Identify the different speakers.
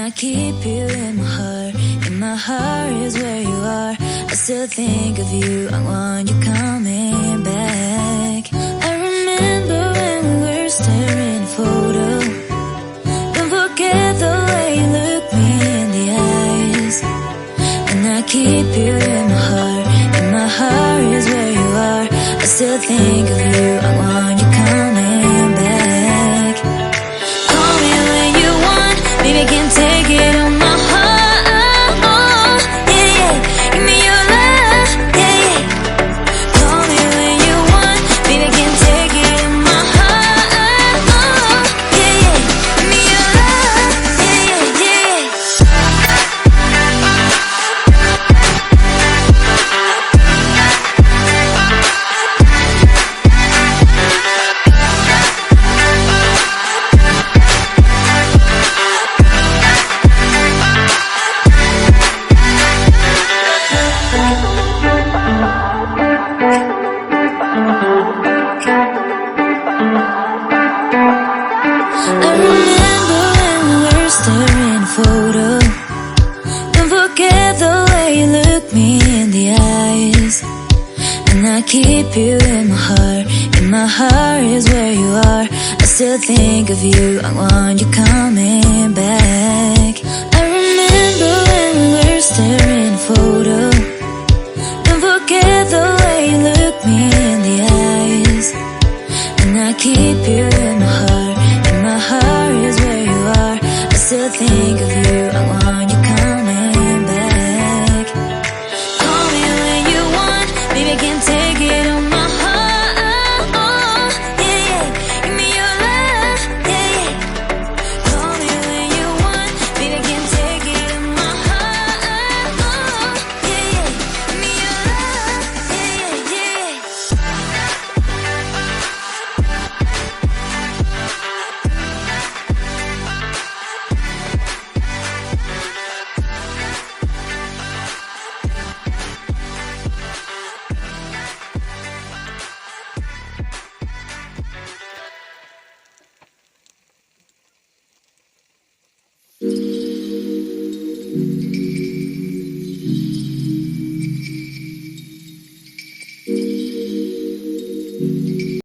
Speaker 1: I keep you in my heart. In my heart is where you are. I still think of you. I want you coming back. I remember when we were staring at a photo. Don't forget the way you look me in the eyes. And I keep you in my heart. In my heart is where you are. I still think of you. I want you coming back. Call me when you want. Baby, I can't take it on my heart. Yeah, yeah. Give me your love. Yeah, yeah. Call me when you want. Baby, I can't take it on my heart. Yeah, yeah. Give me your love. Yeah, yeah, yeah. I remember when we were staring at a photo. Don't forget the way you look me in the eyes. And I keep you in my heart. In my heart is where you are. I still think of you. I want you coming back. I remember when we were staring at a photo. Don't forget the way you look me in the eyes. And I keep you